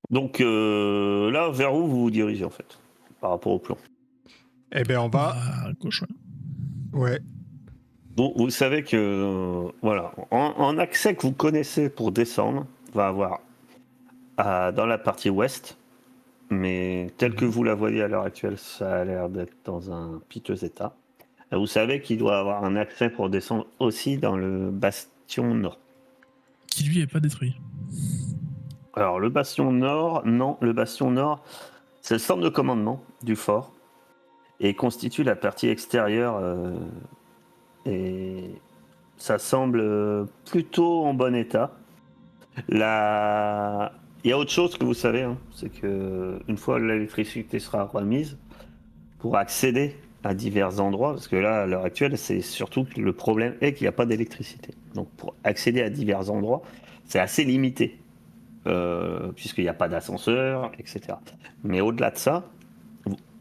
Donc là, vers où vous vous dirigez en fait, par rapport au plan? Eh ben, on va... À gauche, ouais. Ouais. Bon, vous savez que voilà, en accès que vous connaissez pour descendre, va avoir dans la partie ouest, mais telle que vous la voyez à l'heure actuelle, ça a l'air d'être dans un piteux état. Vous savez qu'il doit avoir un accès pour descendre aussi dans le bastion nord. Qui lui est pas détruit. Alors le bastion nord, non, le bastion nord, c'est le centre de commandement du fort et constitue la partie extérieure et ça semble plutôt en bon état. Il y a autre chose que vous savez, hein, c'est que une fois l'électricité sera remise, pour accéder à divers endroits, parce que là, à l'heure actuelle, c'est surtout que le problème est qu'il n'y a pas d'électricité. Donc pour accéder à divers endroits, c'est assez limité, puisqu'il n'y a pas d'ascenseur, etc. Mais au-delà de ça,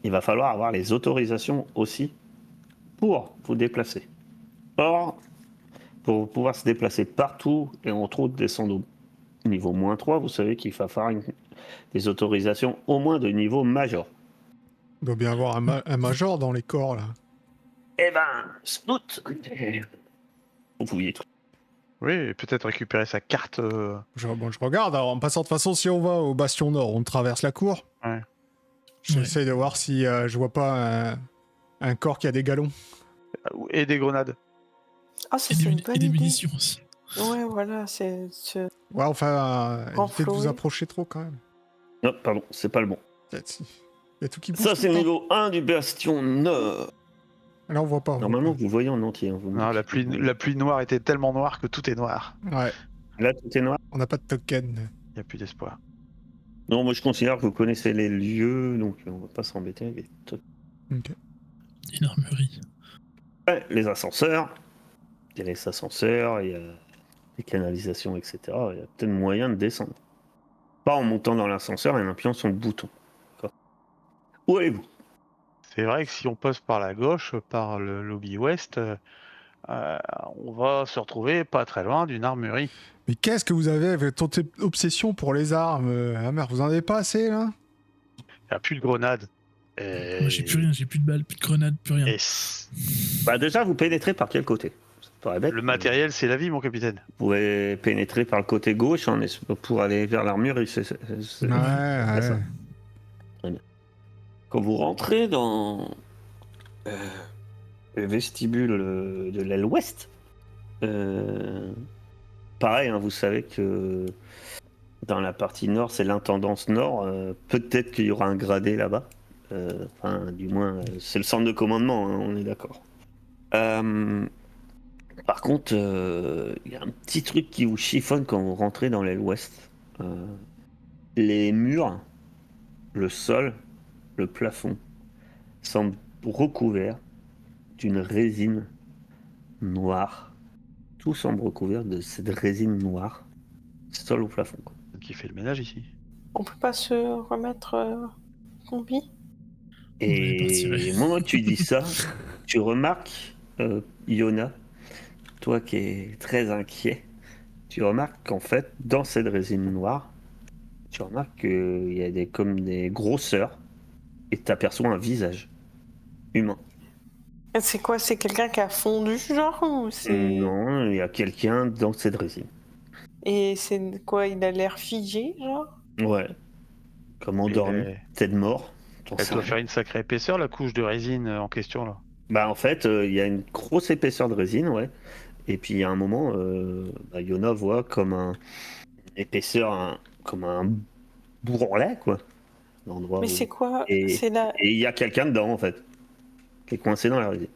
il va falloir avoir les autorisations aussi pour vous déplacer. Or, pour pouvoir se déplacer partout et entre autres descendre au niveau -3, vous savez qu'il va falloir des autorisations au moins de niveau major. Il doit bien avoir un major dans les corps, là. Eh ben, snoot. Vous pouviez être. Oui, et peut-être récupérer sa carte. Je regarde. Alors, en passant, de toute façon, si on va au bastion nord, on traverse la cour. Ouais. J'essaie de voir si je vois pas un corps qui a des galons. Et des grenades. Ah, ça, c'est une bonne Et des idée. munitions aussi. Ouais, voilà, c'est... Ouais, enfin, évitez de vous Renflouer. approcher trop, quand même. Non, pardon, c'est pas le bon. Il y a tout qui bouge. Ça, tout c'est le le temps. niveau 1 du bastion nord. Là, on voit pas. Normalement, vous voyez en entier. Hein, Non, la pluie noire était tellement noire que tout est noir. Ouais, Là, tout est noir. on n'a pas de token. Il n'y a plus d'espoir. Non, moi, je considère que vous connaissez les lieux, donc on va pas s'embêter avec les trucs. Ok. Une armurerie. Ouais, les ascenseurs. Il y a les ascenseurs, il y a les canalisations, etc. Il y a peut-être moyen de descendre. Pas en montant dans l'ascenseur et en appuyant sur le bouton. D'accord. Où allez-vous? C'est vrai que si on passe par la gauche, par le lobby ouest, on va se retrouver pas très loin d'une armurerie. Mais qu'est-ce que vous avez avec ton obsession pour les armes Hammer, vous en avez pas assez, là? Il n'y a plus de grenades. Moi, j'ai plus rien, j'ai plus de balles, plus de grenades, plus rien. Et Bah, déjà, vous pénétrez par quel côté? Ça paraît bête, le matériel, c'est la vie, mon capitaine. Vous pouvez pénétrer par le côté gauche pour aller vers l'armurerie. C'est Ouais, ça. ouais. Très bien. Quand vous rentrez dans le vestibule de l'aile ouest, pareil, hein, vous savez que dans la partie nord, c'est l'intendance nord. Peut-être qu'il y aura un gradé là-bas. Enfin, du moins, c'est le centre de commandement, hein, on est d'accord. Par contre, il y a un petit truc qui vous chiffonne quand vous rentrez dans l'aile ouest. Les murs, le sol, le plafond semblent recouverts d'une résine noire. Tout semble recouvert de cette résine noire, sol au plafond. Quoi. Qui fait le ménage ici. On peut pas se remettre combi? Et au moment où tu dis ça, tu remarques, Iona, toi qui es très inquiet, tu remarques qu'en fait, dans cette résine noire, tu remarques qu'il y a comme des grosseurs et tu aperçois un visage humain. C'est quoi? C'est quelqu'un qui a fondu, genre? Ou c'est... Non, il y a quelqu'un dans cette résine. Et c'est quoi? Il a l'air figé, genre? Ouais. Comme endormi, Mais peut-être mort. j'en elle sais doit rien. faire une sacrée épaisseur, la couche de résine en question, là. Bah en fait, il y a une grosse épaisseur de résine, ouais. Et puis il y a un moment, Yona voit comme une épaisseur, comme un bourrelet, quoi. L'endroit Mais où... c'est quoi? Et C'est la... et il y a quelqu'un dedans, en fait, qui est coincé dans la résine.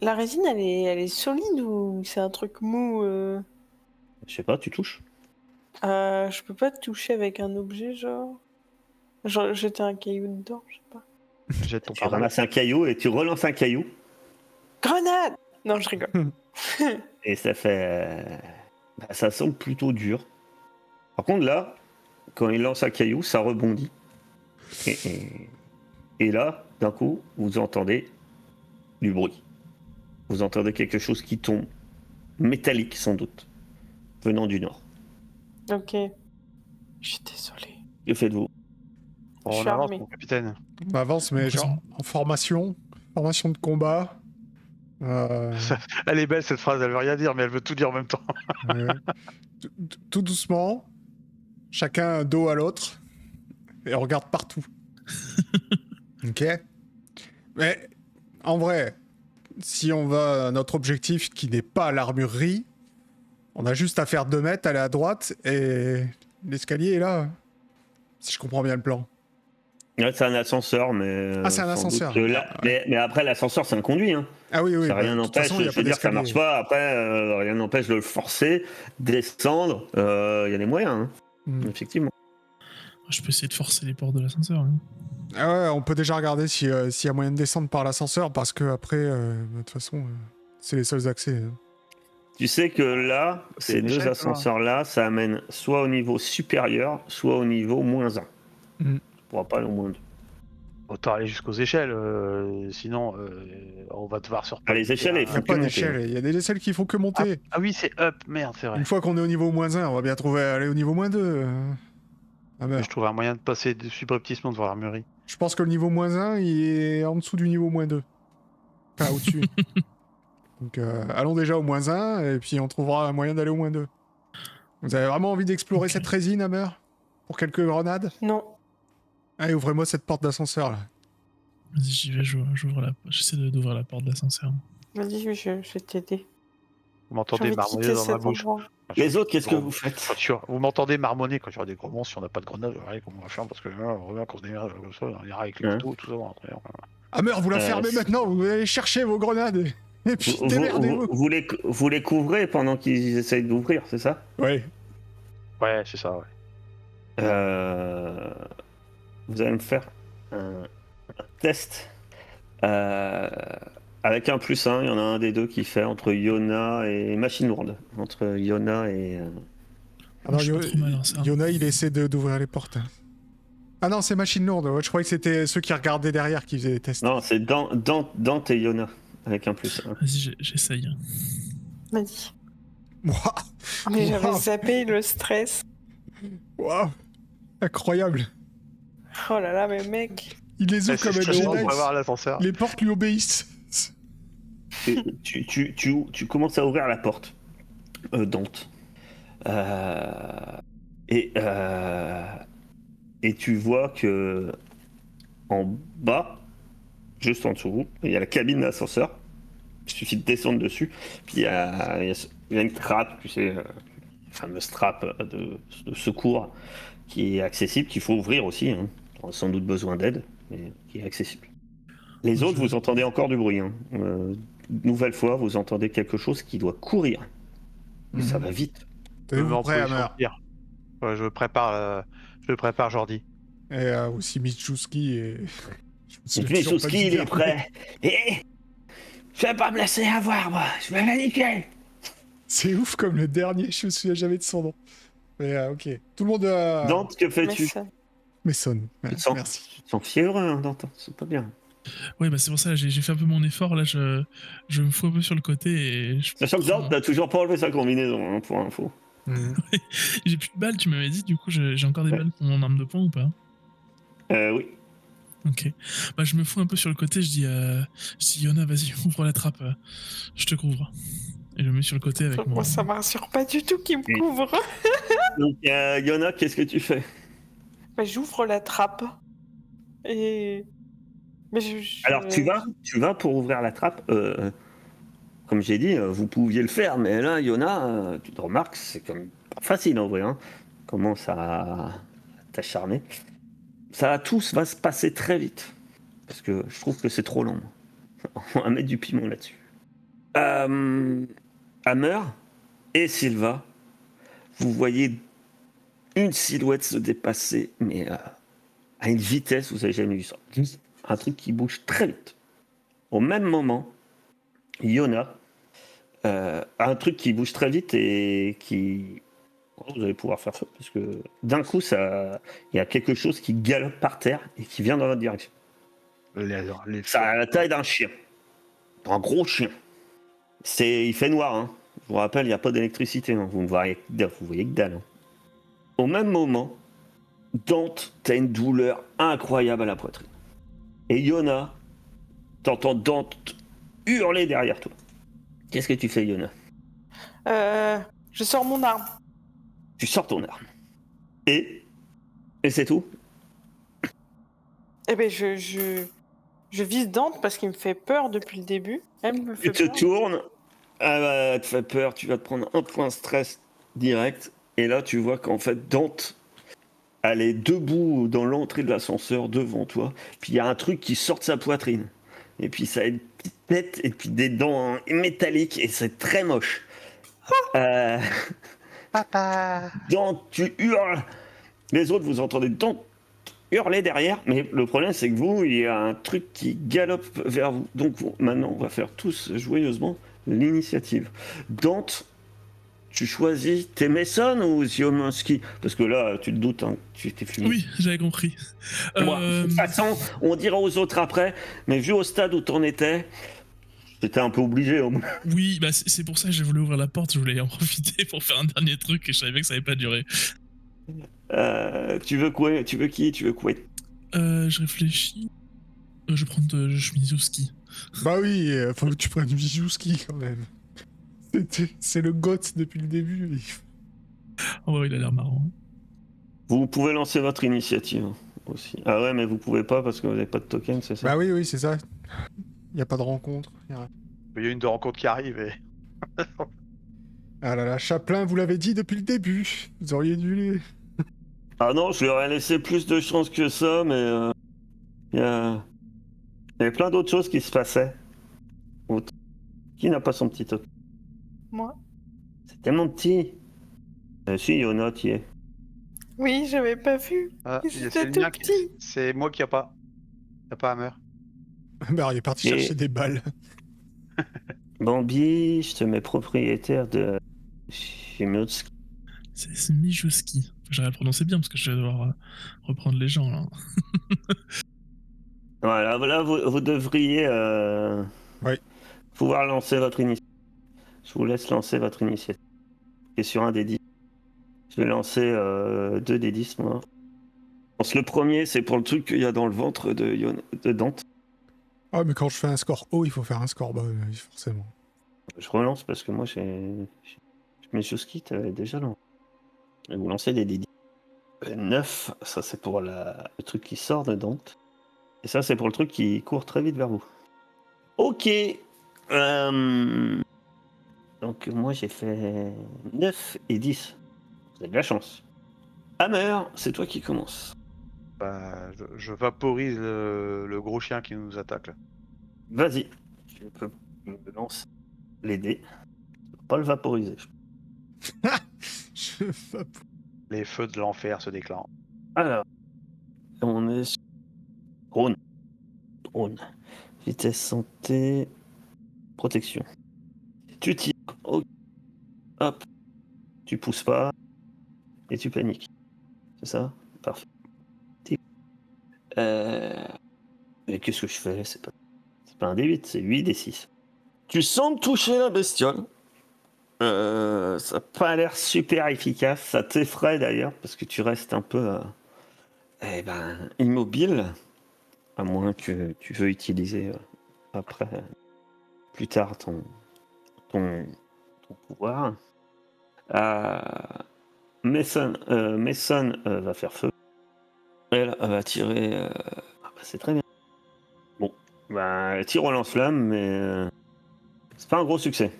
La résine, elle est solide ou c'est un truc mou Je sais pas, tu touches? Je peux pas te toucher avec un objet, genre? Genre jeter un caillou dedans, je sais pas. Jette ton Tu pare-balles. ramasses un caillou et tu relances un caillou. Grenade! Non, je rigole. Et ça fait... ça semble plutôt dur. Par contre, là, quand il lance un caillou, ça rebondit. Et là, d'un coup, vous entendez du bruit. Vous entendez quelque chose qui tombe, métallique sans doute, venant du nord. Ok. Je suis désolée. Que faites-vous? Je suis On avance, armé. mon capitaine. On avance, mais genre en formation de combat. Elle est belle cette phrase, elle veut rien dire, mais elle veut tout dire en même temps. Ouais. Tout doucement, chacun dos à l'autre, et on regarde partout. Ok. Mais en vrai, si on va à notre objectif qui n'est pas l'armurerie, on a juste à faire 2 mètres, aller à droite, et l'escalier est là. Si je comprends bien le plan. Ouais, c'est un ascenseur, mais. Ah, c'est un sans ascenseur. doute que là- Ah, ouais. mais après, l'ascenseur, c'est un conduit. Hein. Ah oui, Ça rien de toute n'empêche, façon, il n'y a je pas veux dire, ça d'escalier. marche pas. Après, rien n'empêche de le forcer, descendre. Il y a des moyens, Hmm. effectivement. Je peux essayer de forcer les portes de l'ascenseur. Hein. Ah ouais, on peut déjà regarder s'il y a moyen de descendre par l'ascenseur, parce que après, de toute façon, c'est les seuls accès. Hein. Tu sais que là, C'est ces une deux échelle, ascenseurs-là, ça amène soit au niveau supérieur, soit au niveau -1. Hmm. Tu pourras pas aller au -2. Autant aller jusqu'aux échelles, sinon on va devoir se reposer. les échelles, Il n'y a faut pas que monter, d'échelle, il y a des échelles qu'il faut que monter. Ah oui, c'est up, merde, c'est vrai. Une fois qu'on est au niveau -1, on va bien trouver aller au niveau -2. Ah Mais ben, je trouve un moyen de passer subrepticement devant l'armurerie. je pense que le niveau -1, il est en dessous du niveau -2. Enfin, au-dessus. Donc, allons déjà au -1, et puis on trouvera un moyen d'aller au -2. Vous avez vraiment envie d'explorer Ok. cette résine, Hammer? Pour quelques grenades? Non. Allez, ouvrez-moi cette porte d'ascenseur, là. Vas-y, j'y vais, j'essaie d'ouvrir la porte de l'ascenseur. Vas-y, je vais t'aider. Vous J'ai m'entendez envie de marmonner quitter dans ma cet bouche. endroit. Les autres, qu'est-ce que Bon, vous faites? Vous m'entendez marmonner quand il y aura des gros monstres, si on n'a pas de grenades, regardez comment on va faire, parce que là, on revient quand on est comme ça, on ira avec les Hein. couteaux, tout ça. on va rentrer. Hammer, vous la fermez c'est- maintenant, vous allez chercher vos grenades. Et puis, Vous, démerdez-vous. vous les couvrez pendant qu'ils essayent d'ouvrir, c'est ça? Ouais. Ouais, c'est ça, ouais. Vous allez me faire un test avec un +1. Il y en a un des deux qui fait entre Yona et Machine Lourde. Entre Yona et. Ah non, Je suis pas trop mal, hein, ça. Yona, il essaie d'ouvrir les portes. Ah non, c'est Machine Lourde. Ouais, je croyais que c'était ceux qui regardaient derrière qui faisaient les tests. Non, c'est Dante et Yona avec un +1. Vas-y, j'essaye. Vas-y. Wouah. Ah, mais j'avais Wow. zappé le stress. Waouh. Incroyable. Oh là là, mais mec. Il les ouvre C'est comme un stressant Jedi. pour avoir l'ascenseur. Les portes lui obéissent. Tu commences à ouvrir la porte, Dante. Et tu vois que en bas, juste en dessous de vous, il y a la cabine d'ascenseur. Il suffit de descendre dessus. Puis il y a une trappe, tu sais, la fameuse trappe de secours qui est accessible, qu'il faut ouvrir aussi. Hein. On a sans doute besoin d'aide, mais qui est accessible. Les autres, vous entendez encore du bruit. Hein. Nouvelle fois, vous entendez quelque chose qui doit courir. Et ça va vite. Je me mets T'es-vous en prêt, position Hammer? de tir. Ouais, je prépare Jordi. Et aussi Michouski et... Je me Donc souviens toujours pas Michouski, du il est verbe. prêt. Et je vais pas me laisser avoir, moi. Je vais la niquer. C'est ouf comme le dernier, je me souviens jamais de son nom. Mais ok. Tout le monde... Dante, que Mais fais-tu? ça- Mason. Ouais, Tu te sens- merci. Tu te sens fiévreux, hein, Dante. C'est pas bien. Ouais, bah c'est pour ça, j'ai fait un peu mon effort. Là, je me fous un peu sur le côté et Sachant que Dante n'a toujours pas enlevé sa combinaison, hein, pour info. Mhm. j'ai plus de balles, tu m'avais dit. Du coup, j'ai encore des Ouais. balles pour mon arme de poing ou pas? Oui. Ok. Bah, je me fous un peu sur le côté. Je dis Yona, vas-y, ouvre la trappe. Je te couvre. Et je me mets sur le côté avec mon. Moi, ça me rassure pas du tout qu'il me Oui. couvre. Donc, Yona, qu'est-ce que tu fais? Bah, j'ouvre la trappe. Et. Mais Alors, tu vas pour ouvrir la trappe. Comme j'ai dit, vous pouviez le faire, mais là, Yona, tu te remarques, c'est comme pas facile à ouvrir. Hein. Commence à t'acharner. Tout va se passer très vite. Parce que je trouve que c'est trop long. On va mettre du piment là-dessus. Hammer et Silva, vous voyez une silhouette se dépasser, mais à une vitesse, vous n'avez jamais vu ça. Un truc qui bouge très vite. Au même moment, Yona a un truc qui bouge très vite et qui... Vous allez pouvoir faire feu, parce que d'un coup, il y a quelque chose qui galope par terre et qui vient dans votre direction. Ça a la taille d'un chien. Un gros chien. Il fait noir, hein. Je vous rappelle, il n'y a pas d'électricité. Hein. Vous voyez que dalle. Hein. Au même moment, Dante, t'as une douleur incroyable à la poitrine. Et Yona, t'entends Dante hurler derrière toi. Qu'est-ce que tu fais, Yona? Je sors mon arme. Tu sors ton arme. Et c'est tout. Eh ben, je vise Dante parce qu'il me fait peur depuis le début. Elle me Tu fait te peur. tournes, elle te fait peur, tu vas te prendre un point stress direct. Et là, tu vois qu'en fait, Dante, elle est debout dans l'entrée de l'ascenseur devant toi. Puis il y a un truc qui sort de sa poitrine. Et puis ça a une petite tête et puis des dents métalliques. Et c'est très moche. Euh, Papa. Dante, tu hurles. Les autres, vous entendez Dante hurler derrière. Mais le problème, c'est que vous, il y a un truc qui galope vers vous. Donc maintenant, on va faire tous joyeusement l'initiative. Dante, tu choisis, t'es Mason ou Ziominski? Parce que là, tu te doutes, hein, tu t'es fumé. Oui, j'avais compris. Bon, de toute façon, on dira aux autres après, mais vu au stade où t'en étais, j'étais un peu obligé au moins. Oui, bah c'est pour ça que j'ai voulu ouvrir la porte, je voulais en profiter pour faire un dernier truc et je savais que ça allait pas durer. Tu veux quoi? Tu veux qui? Tu veux quoi? Je réfléchis. Je vais prendre Schmizowski. Bah oui, faut que tu prennes Wijewski quand même. C'est le goth depuis le début. Oh ouais, il a l'air marrant. Vous pouvez lancer votre initiative hein, aussi. Ah ouais, mais vous pouvez pas parce que vous n'avez pas de token, c'est ça? Bah oui, c'est ça. Y a pas de rencontre. Il y a une de rencontre qui arrive et... Ah là là, Chaplin, vous l'avez dit depuis le début. Vous auriez dû les... Ah non, je lui aurais laissé plus de chance que ça, mais il y avait plein d'autres choses qui se passaient. Qui n'a pas son petit token? Moi. C'est tellement petit. Si, Yona, y est. Oui, j'avais pas vu. Ah, C'était c'est le tout mien petit. c'est moi qui a pas. Y a pas Hammer. Bah, il est parti Et- chercher des balles. Bambi, je te mets propriétaire de Shimotsuki. C'est Mijowski. J'aurais à le prononcer bien parce que je vais devoir reprendre les gens là. Voilà, voilà vous devriez Oui. pouvoir lancer votre initiative. Je vous laisse lancer votre initiative. Et sur un des 10. Je vais lancer 2 des 10, moi. Je pense le premier, c'est pour le truc qu'il y a dans le ventre de Dante. Ah, mais quand je fais un score haut, il faut faire un score bas, oui, forcément. Je relance parce que moi, j'ai mes choses qui t'avais déjà lancé. Je vais vous lancer des 10. 9, ça c'est pour le truc qui sort de Dante. Et ça, c'est pour le truc qui court très vite vers vous. Ok. Donc, moi, j'ai fait 9 et 10. Vous avez de la chance. Hammer, c'est toi qui commence. Bah, je vaporise le gros chien qui nous attaque là. Vas-y. Je peux me lancer les dés. Je peux pas le vaporiser. Je vape. Les feux de l'enfer se déclarent. Alors, on est sur drone. Drone. Vitesse santé. Protection. Tu tires. Ok. Hop. Tu pousses pas. Et tu paniques. C'est ça? Parfait. Mais qu'est-ce que je fais? C'est pas un D8, c'est 8 D6. Tu sens toucher la bestiole. Ça n'a pas l'air super efficace. Ça t'effraie d'ailleurs, parce que tu restes un peu immobile. À moins que tu veux utiliser après, plus tard, ton pouvoir. Mason va faire feu. Elle va tirer. C'est très bien. Bon, elle tire au lance-flamme, mais c'est pas un gros succès.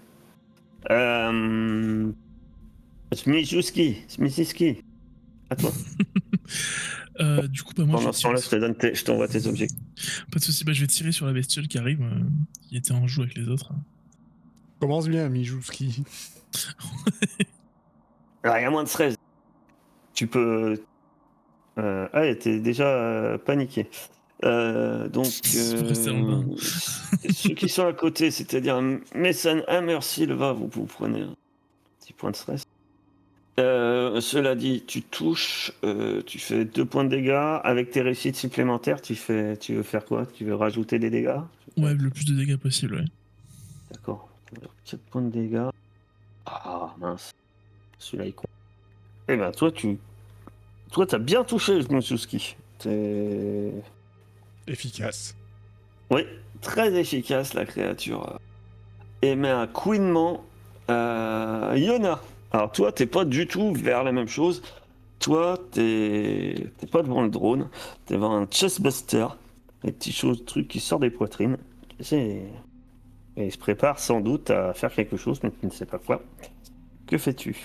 Smiziski, à toi. Du coup, bah, moi, Pendant je ce temps-là, vais tirer. je t'envoie tes objets. Pas de soucis, bah, je vais tirer sur la bestiole qui arrive, qui était en jeu avec les autres. Commence bien, Mijouski. Alors, il y a moins de 13. Tu peux. T'es déjà paniqué. Donc, Faut rester en bas. ceux qui sont à côté, c'est-à-dire Mason, Hammer, Silva, vous prenez un petit point de stress. Cela dit, tu touches, tu fais 2 points de dégâts. Avec tes réussites supplémentaires, tu veux faire quoi? Tu veux rajouter des dégâts? Ouais, le plus de dégâts possible, ouais. D'accord. 4 points de dégâts. Ah mince. Celui-là est con. Eh ben toi, tu Toi, t'as bien touché, Jmosuski. T'es... Efficace. Oui, très efficace la créature. Émet un couinement. Yona. Alors toi, t'es pas du tout vers la même chose. Toi, t'es pas devant le drone. T'es devant un chestbuster. Les petits choses, trucs qui sortent des poitrines. Et il se prépare sans doute à faire quelque chose, mais tu ne sais pas quoi. Que fais-tu?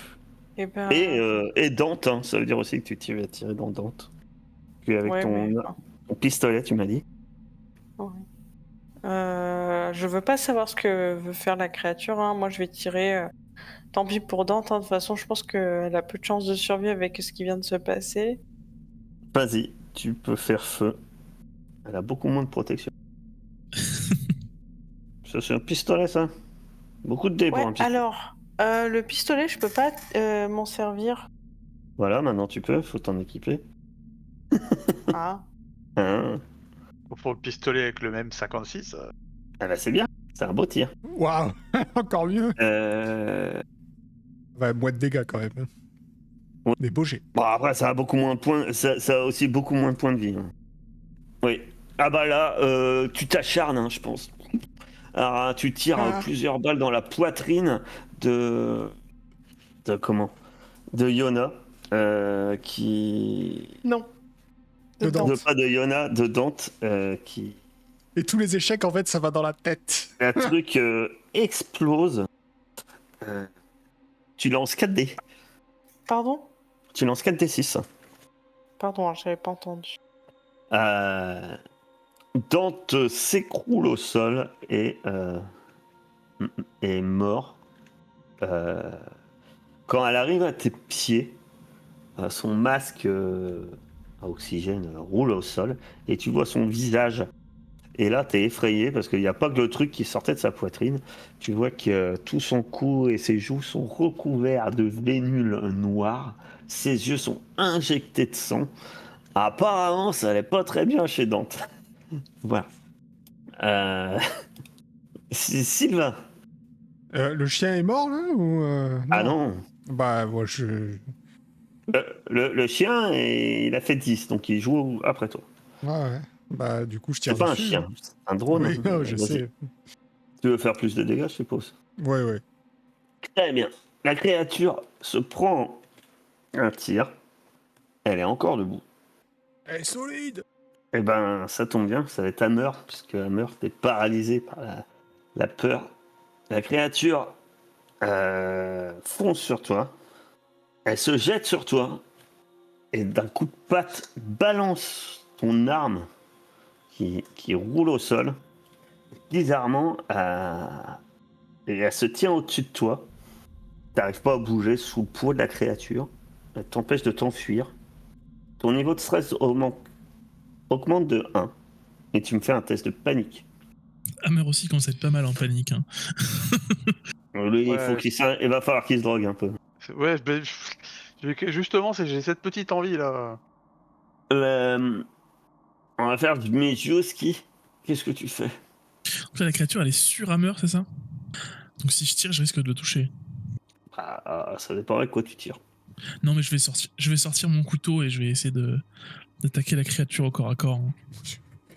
Et ben. Et Dante, hein, ça veut dire aussi que tu vas tirer dans Dante. Avec Ouais, mais. ton pistolet, tu m'as dit. Ouais. Je veux pas savoir ce que veut faire la créature. Hein. Moi, je vais tirer. Tant pis pour Dante. Hein. De toute façon, je pense qu'elle a peu de chances de survie avec ce qui vient de se passer. Vas-y, tu peux faire feu. Elle a beaucoup moins de protection. Ça, c'est un pistolet, ça. Beaucoup de dés pour Ouais, un pistolet. alors, le pistolet, je peux pas m'en servir. Voilà, maintenant tu peux, faut t'en équiper. Ah. Hein. Pour le pistolet avec le même 56. Ah bah c'est bien, c'est un beau tir. Waouh. Encore mieux. Euh... Ouais, moins de dégâts quand même. Hein. Ouais. Des beaux jets. Bon, après, ça a beaucoup moins de points, ça a aussi beaucoup moins de points de vie. Hein. Oui. Ah bah là, tu t'acharnes, hein, je pense. Alors, tu tires plusieurs balles dans la poitrine de comment? De Yona, qui... Non. De Dante. Pas de Yona, de Dante, qui... Et tous les échecs, en fait, ça va dans la tête. Un truc explose. Tu lances 4D. Pardon? Tu lances 4D6. Pardon, j'avais pas entendu. Dante s'écroule au sol et est mort. Quand elle arrive à tes pieds, son masque à oxygène roule au sol et tu vois son visage. Et là, t'es effrayé parce qu'il n'y a pas que le truc qui sortait de sa poitrine. Tu vois que tout son cou et ses joues sont recouverts de vénules noires. Ses yeux sont injectés de sang. Apparemment, ça allait pas très bien chez Dante. Voilà. Sylvain. Le chien est mort, là ou Ah non. Bah, moi, je... Le chien, il a fait 10, donc il joue après toi. Ouais. Bah, du coup, je tire C'est pas un dessus. chien, c'est un drone. Oui, non, je Vas-y. sais. Tu veux faire plus de dégâts, je suppose. Ouais. Très bien. La créature se prend un tir. Elle est encore debout. Elle est solide. Eh ben, ça tombe bien, ça va être Hammer, puisque Hammer, t'es paralysé par la peur. La créature fonce sur toi. Elle se jette sur toi. Et d'un coup de patte, balance ton arme qui roule au sol. Bizarrement, et elle se tient au-dessus de toi. T'arrives pas à bouger sous le poids de la créature. Elle t'empêche de t'enfuir. Ton niveau de stress augmente de 1. Et tu me fais un test de panique. Hammer aussi commence à être pas mal en panique. Hein. Lui, Ouais, il va falloir qu'il se drogue un peu. Ouais, justement, j'ai cette petite envie là. On va faire du Mejoski. Qu'est-ce que tu fais? Donc là, la créature, elle est sur Hammer, c'est ça? Donc si je tire, je risque de le toucher. Ça dépend avec quoi tu tires. Non, mais je vais sortir mon couteau et je vais essayer d'attaquer la créature au corps à corps. Hein.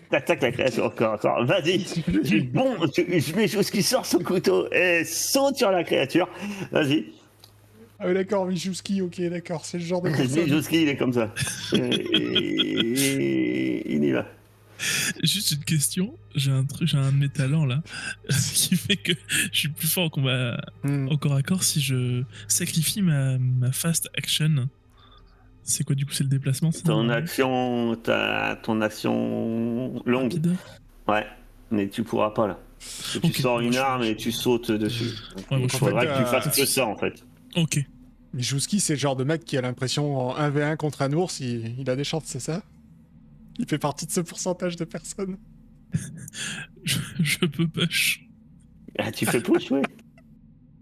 T'attaques la créature encore, encore. Vas-y. Je mets chose qui sort son couteau et saute sur la créature. Vas-y. Ah oui, d'accord, Michouski, ok, d'accord, c'est le genre de personne. Mijoski, il est comme ça. Il y va. Juste une question, j'ai un de mes talents là, ce qui fait que je suis plus fort au combat au corps à corps si je sacrifie ma fast action. C'est quoi du coup? C'est le déplacement? Ton action longue. Rapide. Ouais, mais tu pourras pas là. Parce que tu sors une arme et tu sautes dessus. Ouais, Il faudra que tu fasses que ça en fait. Ok. Michouski, c'est le genre de mec qui a l'impression en 1v1 contre un ours, il a des chances, c'est ça? Il fait partie de ce pourcentage de personnes. Je peux push. Ah, tu fais push, ouais.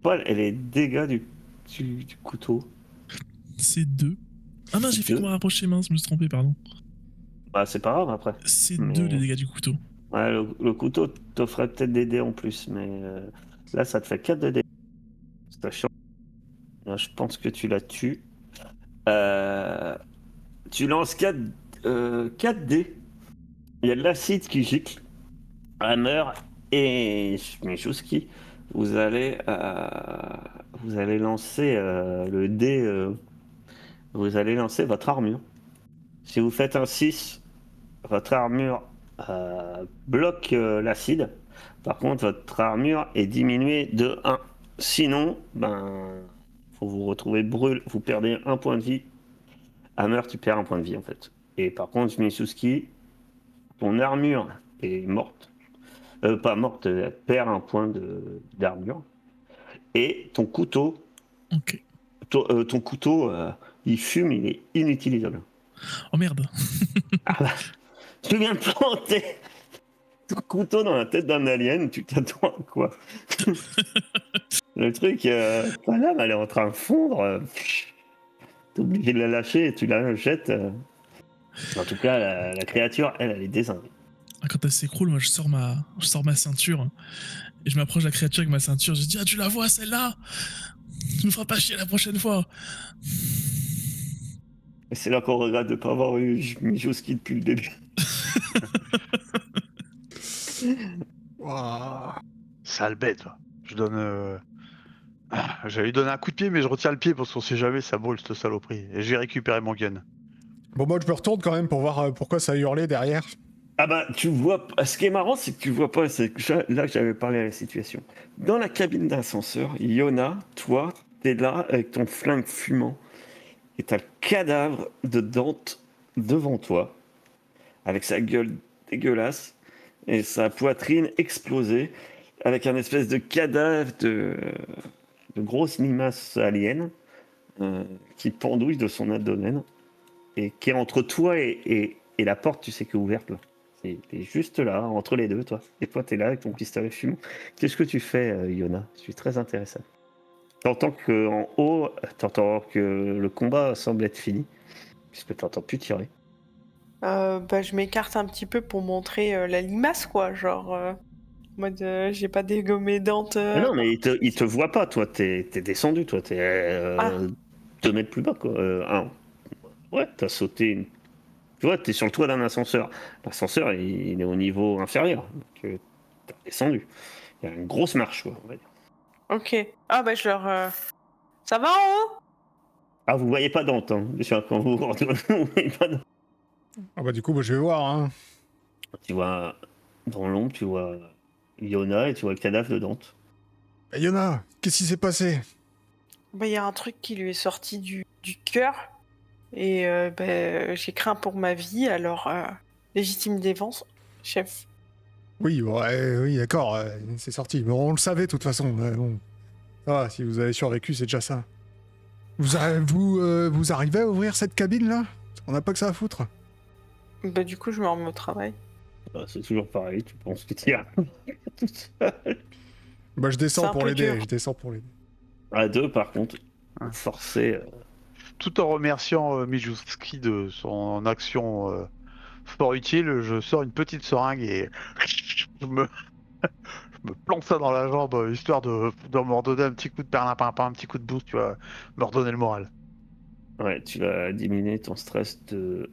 Paul, elle est dégâts du couteau. C'est 2. Ah non, j'ai fait comment rapprocher main, je me suis trompé, pardon. Bah, c'est pas grave après. C'est 2 les dégâts du couteau. Ouais, le couteau t'offrait peut-être des dés en plus, mais là, ça te fait 4 de dés. C'est chiant. Là, je pense que tu la tues. Tu lances 4 dés. Il y a de l'acide qui gicle. Hammer et Michouski, vous allez lancer le dé. Vous allez lancer votre armure. Si vous faites un 6, votre armure bloque l'acide. Par contre, votre armure est diminuée de 1. Sinon, faut vous retrouver brûlé. Vous perdez un point de vie. Hammer, tu perds un point de vie en fait. Et par contre, Michouski, ton armure est morte. Pas morte, elle perd un point d'armure. Et ton couteau, Ok. ton couteau, il fume, il est inutilisable. Oh merde. Tu viens de planter ton couteau dans la tête d'un alien, tu t'attends à quoi? Le truc, ta lame, elle est en train de fondre. T'es obligé de la lâcher et tu la jettes. En tout cas, la créature, elle est désinguée. Quand elle s'écroule, moi je sors ma ceinture et je m'approche de la créature avec ma ceinture. Je dis, ah, tu la vois celle-là? Tu me feras pas chier la prochaine fois. Et c'est là qu'on regrette de ne pas avoir eu Mijoski depuis le début. Waouh. Sale bête, va. Je donne. J'allais lui donner un coup de pied, mais je retiens le pied parce qu'on sait jamais, ça brûle cette saloperie. Et j'ai récupéré mon gun. Bon, moi, je me retourne quand même pour voir pourquoi ça a hurlé derrière. Ah bah, tu vois, ce qui est marrant, c'est que tu vois pas, c'est que là que j'avais parlé à la situation. Dans la cabine d'ascenseur, Yona, toi, t'es là avec ton flingue fumant, et t'as le cadavre de Dante devant toi, avec sa gueule dégueulasse, et sa poitrine explosée, avec un espèce de cadavre de grosse limace alien, qui pendouille de son abdomen, et qui est entre toi et la porte, tu sais, qui est ouverte là. T'es juste là, entre les deux, toi. Et toi, t'es là avec ton pistolet fumant. Qu'est-ce que tu fais, Yona? Je suis très intéressé. T'entends qu'en haut, t'entends que le combat semble être fini, puisque t'entends plus tirer. Je m'écarte un petit peu pour montrer la limace, quoi. Genre, en mode, j'ai pas dégommé Dante. Mais non, mais il te voit pas, toi. T'es descendu, toi. T'es Ah. 2 mètres plus bas, quoi. Ouais, t'as sauté une... Tu vois, t'es sur le toit d'un ascenseur. L'ascenseur, il est au niveau inférieur. Donc, t'as descendu. Il y a une grosse marche, quoi, on va dire. Ok. Ah, bah, je leur. Ça va en haut? Ah, vous voyez pas Dante, hein. Déjà, quand vous retournez, vous voyez pas Dante. Ah bah, du coup, bah, je vais voir, hein. Tu vois, dans l'ombre, tu vois Yona et tu vois le cadavre de Dante. Hey, Yona, qu'est-ce qui s'est passé? Bah, il y a un truc qui lui est sorti du cœur. Et j'ai craint pour ma vie, alors légitime défense, chef. Oui, ouais, oui, d'accord, c'est sorti. Mais on le savait, de toute façon. Bon, ça va, si vous avez survécu, c'est déjà ça. Vous arrivez à ouvrir cette cabine-là? On n'a pas que ça à foutre. Bah, du coup, je me remets au travail. Bah, c'est toujours pareil, tu penses que tu y arrives tout seul. Bah, je descends C'est un pour peu l'aider, dur. je descends pour l'aider. À deux, par contre, Ah. forcé. Tout en remerciant Mijouski de son action fort utile, je sors une petite seringue et je me plante ça dans la jambe, histoire de me redonner un petit coup de perlimpinpin, un petit coup de boost, tu vois, me redonner le moral. Ouais, tu vas diminuer ton stress de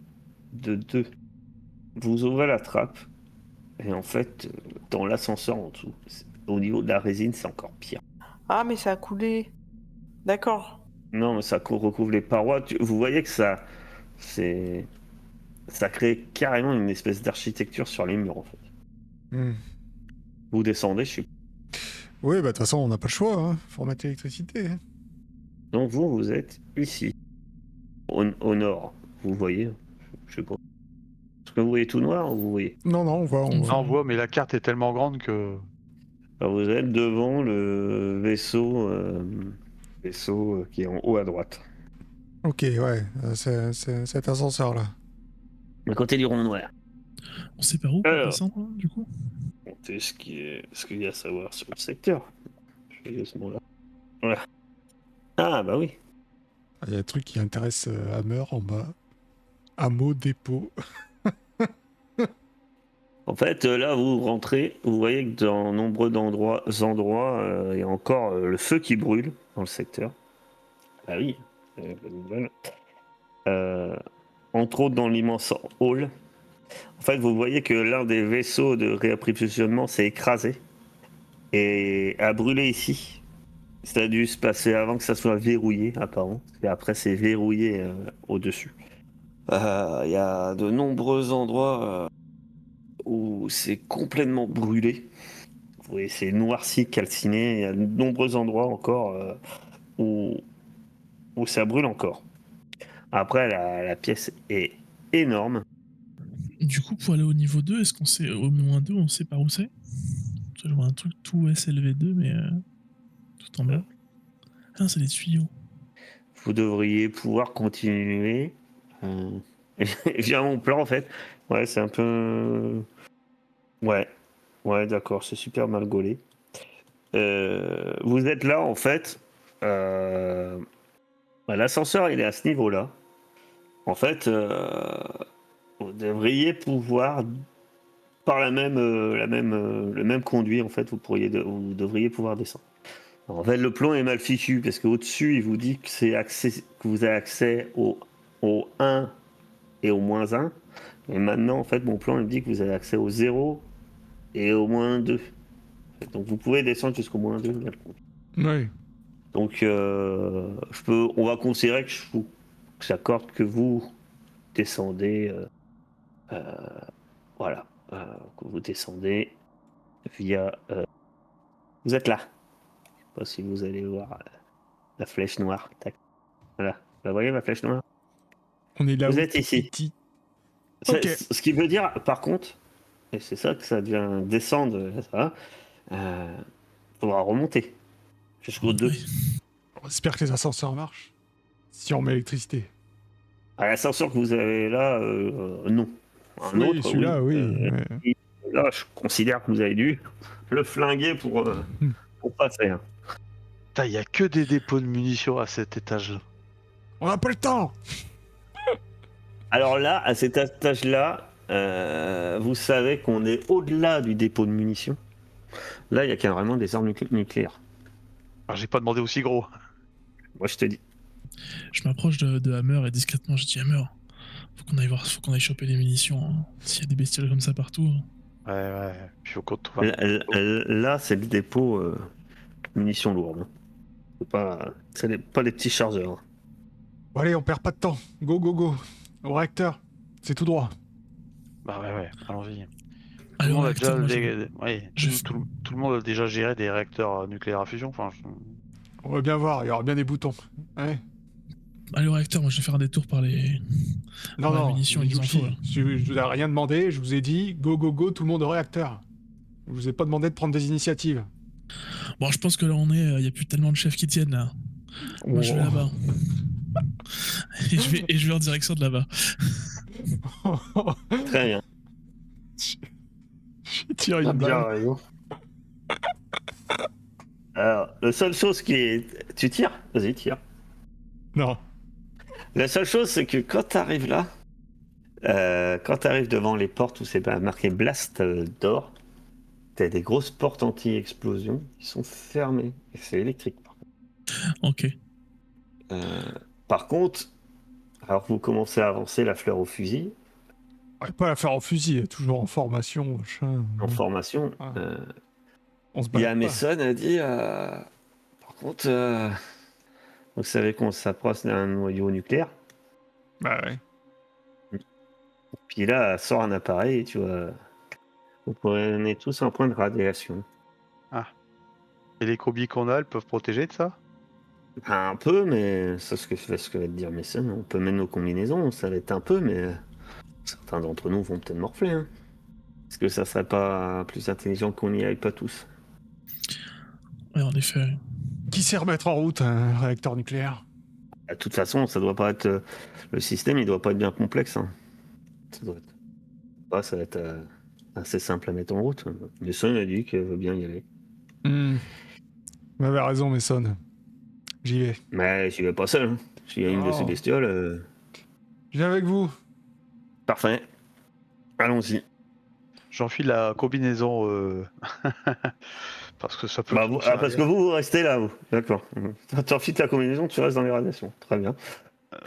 2. Vous ouvrez la trappe, et en fait, dans l'ascenseur en dessous, au niveau de la résine, c'est encore pire. Ah, mais ça a coulé. D'accord. Non, mais ça recouvre les parois. Vous voyez que ça crée carrément une espèce d'architecture sur les murs, en fait. Vous descendez, je suis. Oui, bah, de toute façon, on n'a pas le choix, hein. Faut remettre l'électricité. Hein. Donc vous êtes ici, au nord. Vous voyez, je sais pas. Est-ce que vous voyez tout noir ou vous voyez? Non, non, on voit, on On voit. Ah, on voit, mais la carte est tellement grande que... Alors, vous êtes devant le vaisseau, qui est en haut à droite. Ok, ouais, c'est cet ascenseur-là. À côté du rond noir. On sait par où pour Alors. descendre, hein, du coup? Comptez ce qu'il y a à savoir sur le secteur. Je vais ce mot-là. Voilà. Ah bah oui. Il y a un truc qui intéresse Hammer en bas. Hameau dépôt. En fait, là, vous rentrez, vous voyez que dans nombreux endroits, il y a encore le feu qui brûle dans le secteur. Ah oui, bonne nouvelle. En entre autres dans l'immense hall. En fait, vous voyez que l'un des vaisseaux de réapprovisionnement s'est écrasé et a brûlé ici. Ça a dû se passer avant que ça soit verrouillé, apparemment. Et après, c'est verrouillé au-dessus. Il y a de nombreux endroits où c'est complètement brûlé. Vous voyez, c'est noirci, calciné. Il y a de nombreux endroits encore où ça brûle encore. Après, la pièce est énorme. Du coup, pour aller au niveau 2, est-ce qu'on sait, au moins 2, on sait par où c'est? Je vois un truc tout SLV2, mais tout en bas. Ah, c'est des tuyaux. Vous devriez pouvoir continuer. J'ai mon plan en fait. Ouais, c'est un peu. Ouais, d'accord, c'est super mal gaulé. Vous êtes là en fait. L'ascenseur il est à ce niveau-là. En fait, vous devriez pouvoir par le même conduit en fait, vous devriez pouvoir descendre. Alors, en fait, le plan est mal fichu parce qu'au-dessus, il vous dit que vous avez accès au 1 et au -1. Et maintenant, en fait, mon plan il me dit que vous avez accès au 0 et au -2. Donc vous pouvez descendre jusqu'au -2. Oui. Donc on va considérer que j'accorde que vous descendez. Voilà. Que vous descendez via. Vous êtes là. Je sais pas si vous allez voir la flèche noire. Tac. Voilà. Vous la voyez, ma flèche noire? On est là Vous où êtes ici. Ok. Ce qui veut dire, par contre, et c'est ça que ça devient descendre, ça, faudra remonter jusqu'au 2. Oui. On espère que les ascenseurs marchent. Si on met l'électricité. À l'ascenseur que vous avez là, non. Un Oui, autre, celui-là, oui. Ouais. Et là, je considère que vous avez dû le flinguer pour passer. Hein. Putain, il y a que des dépôts de munitions à cet étage-là. On n'a pas le temps. Alors là, à cet étage-là, vous savez qu'on est au-delà du dépôt de munitions. Là, il y a carrément des armes nucléaires. Alors, j'ai pas demandé aussi gros. Moi, je te dis. Je m'approche de Hammer et discrètement, je dis Hammer, faut qu'on aille choper les munitions. Hein. S'il y a des bestioles comme ça partout. Ouais. Puis faut qu'on trouve Là, c'est le dépôt munitions lourdes. Hein. C'est pas les petits chargeurs. Hein. Bon, allez, on perd pas de temps. Go, go, go. Au réacteur. C'est tout droit. Bah ouais, allons-y. Tout le Allez, monde a réacteur, déjà moi, ouais, je- tout le monde a déjà géré des réacteurs nucléaires à fusion. Enfin, On va bien voir, il y aura bien des boutons. Ouais. Allez, au réacteur, moi je vais faire un détour par les munitions et les Yuki, infos. Là. je vous ai rien demandé, je vous ai dit go, go, go, tout le monde au réacteur. Je vous ai pas demandé de prendre des initiatives. Bon, je pense que là on est, il y a plus tellement de chefs qui tiennent là. Moi je vais Oh. là-bas. et je vais en direction de là-bas. Très bien. J'ai tiré une balle. raison. Alors, la seule chose qui est... Tu tires? Vas-y, tire. Non. La seule chose, c'est que quand t'arrives là, quand t'arrives devant les portes où c'est marqué Blast d'or, t'as des grosses portes anti-explosion qui sont fermées. Et c'est électrique. Ok. Par contre, alors que vous commencez à avancer la fleur au fusil, On va pas la faire en fusil, elle est toujours en formation, machin. en formation, Ah. On se il y a balade pas. Mason a dit par contre, vous savez qu'on s'approche d'un noyau nucléaire. Bah ouais. Puis là, elle sort un appareil et tu vois, vous prenez tous un point de radiation. et les cobies qu'on a, elles peuvent protéger de ça? Un peu, mais c'est ce que va te dire Mason. On peut mettre nos combinaisons, ça va être un peu, mais certains d'entre nous vont peut-être morfler. Hein. Est-ce que ça serait pas plus intelligent qu'on n'y aille pas tous? Ouais, en effet. Qui sait remettre en route un réacteur nucléaire? De toute façon, ça doit pas être le système, il doit pas être bien complexe. Hein. Ça va être assez simple à mettre en route. Mason a dit qu'elle veut bien y aller. Vous avez raison, Mason. J'y vais. Mais j'y vais pas seul. Hein. S'il y a une de ces bestioles, Je viens avec vous. parfait. Allons-y. J'enfile la combinaison parce que ça peut. Parce que vous restez là, vous. D'accord. Tu enfiles la combinaison, tu restes dans les radiations. Très bien.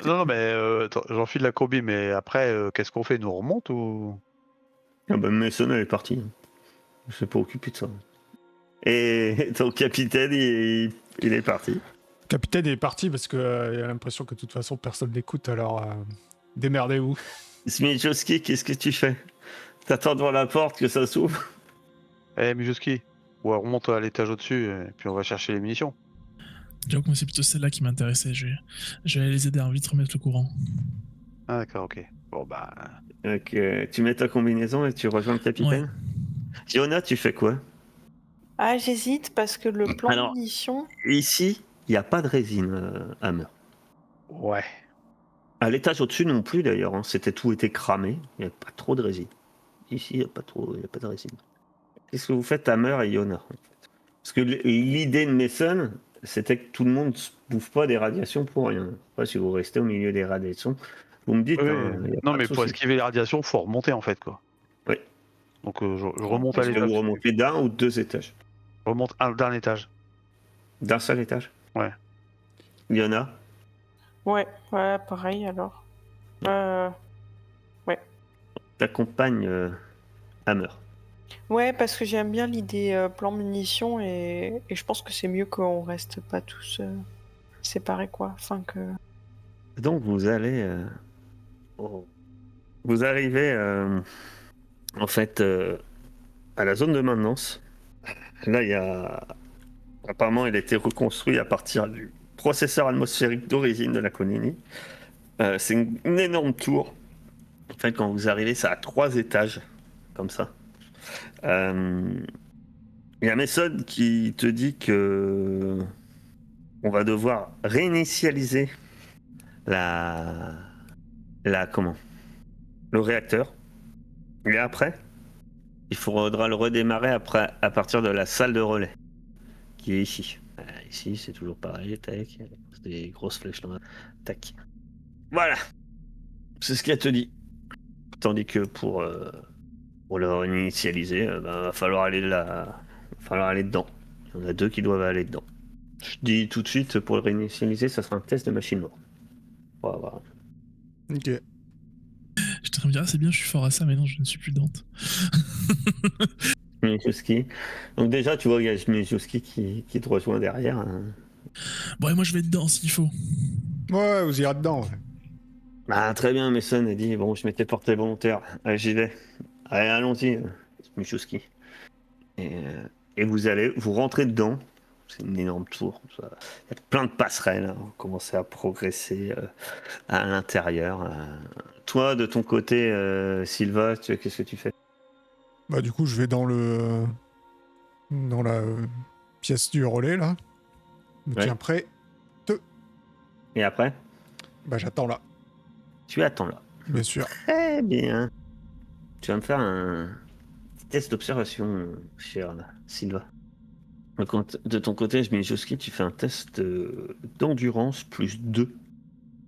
Non, mais attends, j'enfile la combi, mais après, qu'est-ce qu'on fait? Nous on remonte ou... Ah bah, Mason, elle est partie. Je ne suis pas occupé de ça. Et ton capitaine, il est parti. Le capitaine est parti parce qu'il a l'impression que de toute façon personne n'écoute, alors démerdez-vous. Smichowski, qu'est-ce que tu fais? T'attends devant la porte que ça s'ouvre? Eh, Mijuski, ouais, on remonte à l'étage au-dessus, et puis on va chercher les munitions. J'avoue que moi, c'est plutôt celle-là qui m'intéressait. Je vais aller les aider à vite remettre le courant. Ah, d'accord, ok. Bon, bah... Donc, tu mets ta combinaison et tu rejoins le capitaine. Fiona, tu fais quoi? Ah, j'hésite parce que le plan Alors- munitions. Ici, il n'y a pas de résine, Hammer. Ouais. À l'étage au-dessus non plus d'ailleurs, hein. Tout était cramé, il n'y a pas trop de résine. Ici, il n'y a pas de résine. Qu'est-ce que vous faites, Hammer et Yona, en fait? Parce que l'idée de Mason, c'était que tout le monde ne bouffe pas des radiations pour rien. Après, si vous restez au milieu des radiations, vous me dites, Oui, hein, y a non, pas de mais pour souci. esquiver les radiations, faut remonter en fait, quoi. Oui. Donc je remonte à Est-ce que l'étage. vous remontez d'un ou deux étages? Je remonte d'un étage. D'un seul étage? Ouais. Yona? Ouais, pareil alors. T'accompagnes Hammer. Ouais, parce que j'aime bien l'idée plan munitions et je pense que c'est mieux qu'on reste pas tous séparés, quoi. Enfin que. Donc vous allez... Vous arrivez en fait à la zone de maintenance. Là, il y a... Apparemment, il a été reconstruit à partir du processeur atmosphérique d'origine de la Conini. C'est une énorme tour. En fait, quand vous arrivez, ça a 3 étages, comme ça. Il y a Mason qui te dit que on va devoir réinitialiser la... comment? Le réacteur. Et après, il faudra le redémarrer après, à partir de la salle de relais, qui est ici. Ici, c'est toujours pareil, tac, des grosses flèches noires, tac. Voilà, c'est ce qu'elle te dit. Tandis que pour le réinitialiser, va falloir aller dedans. Il y en a 2 qui doivent aller dedans. Je dis tout de suite, pour le réinitialiser, ça sera un test de machine noire. On va voir. Ok. Je te dire, c'est bien, je suis fort à ça, mais non, je ne suis plus Dante. Mijuski. Donc déjà, tu vois, il y a Mijuski qui te rejoint derrière. Hein. Bon, et moi, je vais être dedans s'il faut. Ouais, vous irez dedans. Ouais. Bah, très bien, Mason a dit, bon, je m'étais porté volontaire. Allez, j'y vais. Allez, allons-y, Mijuski. Et vous rentrez dedans. C'est une énorme tour. Il y a plein de passerelles. Hein. Vous commencez à progresser à l'intérieur. Toi, de ton côté, Silva, qu'est-ce que tu fais? Bah du coup, je vais dans la pièce du relais là. Je me Ouais. tiens prêt. Et après, Bah j'attends là, tu attends là. bien sûr. Très bien. Tu vas me faire un petit test d'observation, cher Silva. De ton côté, Mijuski, tu fais un test d'endurance plus 2.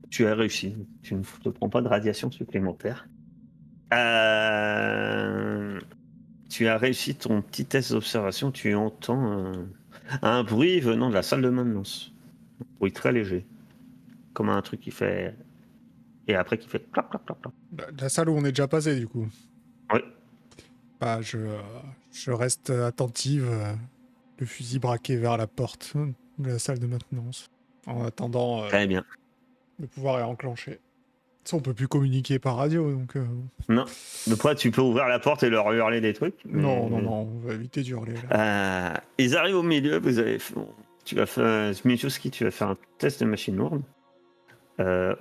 Tu as réussi. Tu ne te prends pas de radiation supplémentaire. Tu as réussi ton petit test d'observation. Tu entends un bruit venant de la salle de maintenance. Un bruit très léger. Comme un truc qui fait... Et après qui fait... Clac, clac, clac, clac. La salle où on est déjà passé du coup. Oui. Bah je reste attentive, le fusil braqué vers la porte de la salle de maintenance, en attendant Très bien. de pouvoir enclencher. Ça, on peut plus communiquer par radio, donc... Non. De quoi tu peux ouvrir la porte et leur hurler des trucs. Mais... Non, on va éviter d'hurler là. Ils arrivent au milieu. Tu vas faire... Mijuski, tu vas faire un test de machine lourde.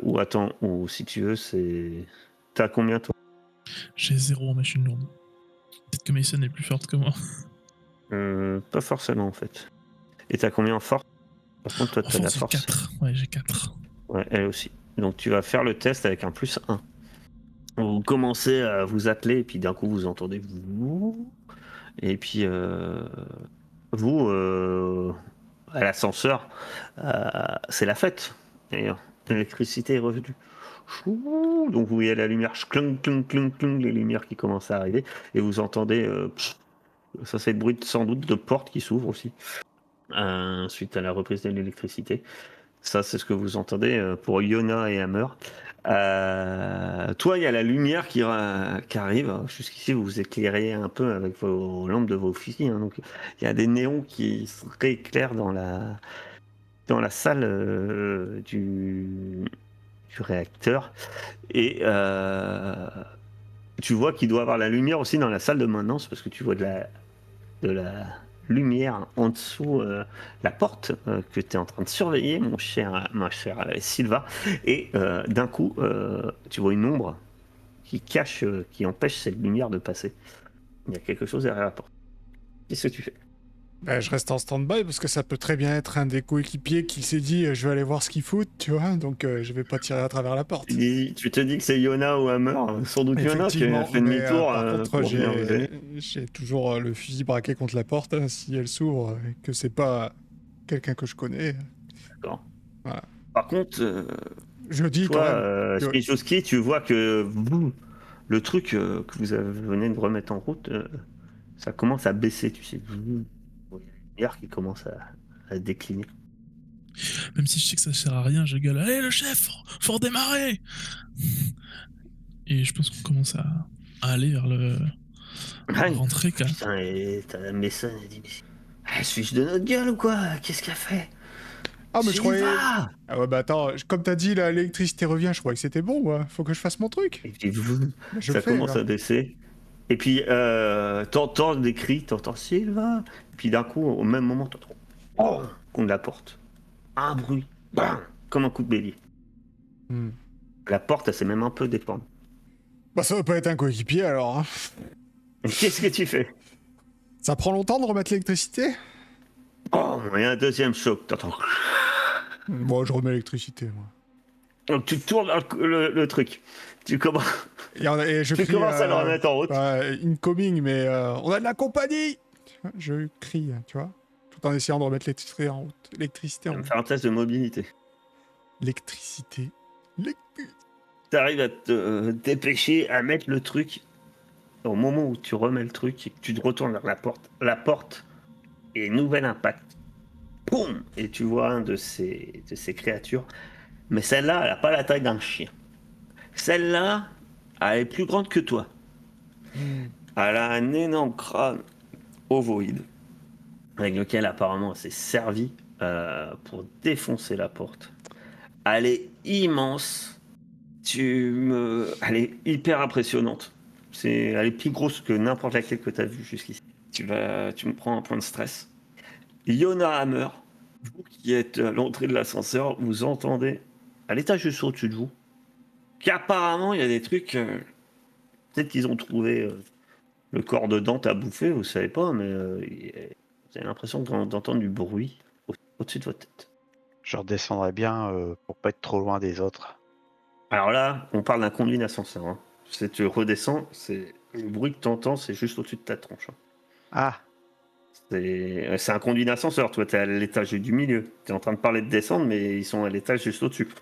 Ou attends, ou si tu veux, c'est... T'as combien toi? J'ai 0 en machine lourde. Peut-être que Mason est plus forte que moi. Pas forcément en fait. Et t'as combien en force? Par contre, toi, En t'as la force, j'ai force. 4. Ouais, j'ai 4. Ouais, elle aussi. Donc tu vas faire le test avec un plus 1. Vous commencez à vous appeler, et puis d'un coup, vous entendez... Et puis, vous, à l'ascenseur, c'est la fête, d'ailleurs. L'électricité est revenue. Chou. Donc vous voyez la lumière, clunk, clunk, clunk, clunk, les lumières qui commencent à arriver, et vous entendez, ça c'est le bruit sans doute de portes qui s'ouvrent aussi, suite à la reprise de l'électricité. Ça, c'est ce que vous entendez pour Yona et Hammer. Toi, il y a la lumière qui arrive. Jusqu'ici, vous vous éclairez un peu avec vos lampes de vos fusils. Hein. Donc, il y a des néons qui se rééclairent dans la salle du réacteur. Et tu vois qu'il doit avoir la lumière aussi dans la salle de maintenance parce que tu vois de la lumière en dessous la porte que tu es en train de surveiller, ma chère Sylva. Et d'un coup, tu vois une ombre qui cache, qui empêche cette lumière de passer. Il y a quelque chose derrière la porte. Qu'est-ce que tu fais? Ben, je reste en stand-by parce que ça peut très bien être un des coéquipiers qui s'est dit je vais aller voir ce qu'ils foutent, tu vois, donc je vais pas tirer à travers la porte. Tu te dis que c'est Yona ou Hammer, sans doute Yona qui a fait mais, demi-tour. par contre, pour venir vous aider. j'ai toujours le fusil braqué contre la porte, hein, si elle s'ouvre et que c'est pas quelqu'un que je connais. D'accord. Voilà. Par contre, Je dis quand toi, même. Smijoski, tu vois que le truc que vous venez de remettre en route, ça commence à baisser, tu sais. Il y a une lumière qui commence à décliner. Même si je sais que ça sert à rien, je gueule allez le chef, faut redémarrer. Et je pense qu'on commence à aller vers le Ah, rentrer quand putain, et t'as Mason, elle dit suis-je de notre gueule ou quoi? Qu'est-ce qu'elle fait? Ah, mais je croyais. Sylva Ah ouais, bah attends, comme t'as dit, l'électricité revient, je croyais que c'était bon, ouais. Faut que je fasse mon truc. Et puis Je ça le fais, commence là. à baisser. Et puis t'entends des cris, t'entends Sylva. Puis d'un coup, au même moment, t'entends contre la porte. Un bruit, bam, comme un coup de bélier. Hmm. La porte, elle s'est même un peu défendue. Bah ça va pas être un coéquipier alors. Hein. Qu'est-ce que tu fais? Ça prend longtemps de remettre l'électricité? Et un deuxième choc, t'entends. Bon, je remets l'électricité, moi. Donc tu tournes le truc. Tu commences, Et je tu crie, commences à le remettre en route. incoming, mais on a de la compagnie. Je crie, tu vois, tout en essayant de remettre l'électricité en route. L'électricité Tu en vas me route. faire un test de mobilité. L'électricité. T'arrives à te dépêcher à mettre le truc au moment où tu remets le truc et que tu te retournes vers la porte et nouvel impact. Boum! Et tu vois un de ces créatures. Mais celle-là, elle n'a pas la taille d'un chien. Celle-là, elle est plus grande que toi. Elle a un énorme crâne ovoïde avec lequel apparemment elle s'est servie pour défoncer la porte. Elle est immense. Elle est hyper impressionnante. Elle est plus grosse que n'importe laquelle que tu as vue jusqu'ici. Tu me prends un point de stress. Yona Hammer, vous qui êtes à l'entrée de l'ascenseur, vous entendez à l'étage juste au-dessus de vous qu'apparemment il y a des trucs. Peut-être qu'ils ont trouvé le corps de Dante à bouffer, vous savez pas, mais vous avez l'impression d'entendre du bruit au-dessus de votre tête. Je redescendrai bien pour pas être trop loin des autres. Alors là, on parle d'un conduit d'ascenseur. Hein. Tu redescends, le bruit que tu entends, c'est juste au-dessus de ta tronche. Hein. Ah, C'est un conduit d'ascenseur, toi, tu es à l'étage du milieu. Tu es en train de parler de descendre, mais ils sont à l'étage juste au-dessus. ouais,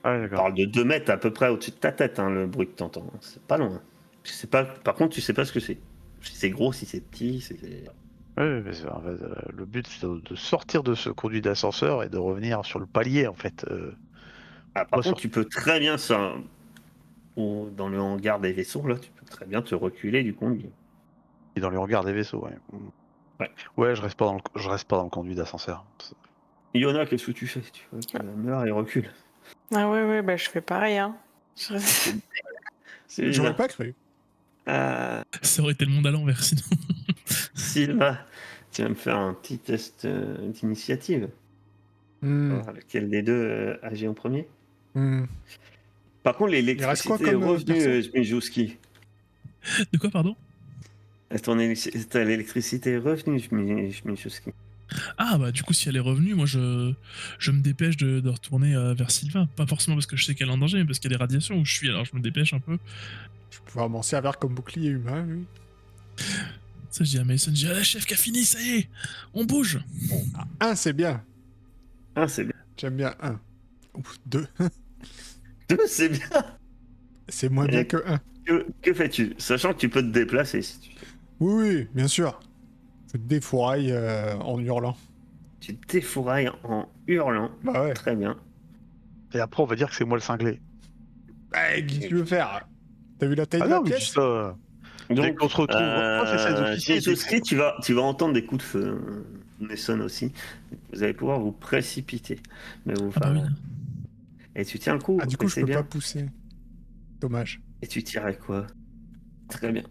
On d'accord. parle de 2 mètres à peu près au-dessus de ta tête, hein, le bruit que tu entends. C'est pas loin. Par contre, tu sais pas ce que c'est. Si c'est gros, si c'est petit, Ouais, mais en fait, le but c'est de sortir de ce conduit d'ascenseur et de revenir sur le palier en fait. Ah, par Ressort- contre, tu peux très bien, dans le hangar des vaisseaux, là, tu peux très bien te reculer du conduit. Et dans le regard des vaisseaux, ouais. Ouais. Ouais, je reste pas dans le conduit d'ascenseur. Iona, qu'est-ce que tu fais? Tu vois que la meurt et recule. Ah ouais, bah je fais pareil, hein. C'est bizarre. J'aurais pas cru. Ça aurait été le monde à l'envers sinon. Sylva, tu vas me faire un petit test d'initiative. Voir lequel des deux agit en premier. Par contre, reste quoi l'électricité est comme, revenue, perso Zmijowski. De quoi, pardon? L'électricité est revenue, Zmijowski. Ah bah du coup si elle est revenue, moi je me dépêche de retourner vers Sylvain. Pas forcément parce que je sais qu'elle est en danger, mais parce qu'il y a des radiations où je suis, alors je me dépêche un peu. Je vais pouvoir m'en servir comme bouclier humain, oui. Ça je dis à Mason, je dis ah la chef qui a fini, ça y est, on bouge. Un, c'est bien. C'est bien. J'aime bien un. Ou deux. 2, c'est bien. C'est moins bien que un. Que fais-tu? Sachant que tu peux te déplacer si tu veux. Oui, bien sûr. Je défouraille en hurlant. Tu défourailles en hurlant. Bah ouais. Très bien. Et après, on va dire que c'est moi le cinglé. Qu'est-ce que tu veux faire? T'as vu la taille Ah de la non, mais je dis pièce? ça. Dès Donc, qu'on se retrouve, moi c'est 16 officiers. Zmijowski, tu vas entendre des coups de feu. Nesson aussi. Vous allez pouvoir vous précipiter. Mais vous, Ah bah oui. et tu tiens le coup, Ah, du et coup, je c'est peux bien. pas pousser. Dommage. Et tu tirais quoi? Très bien.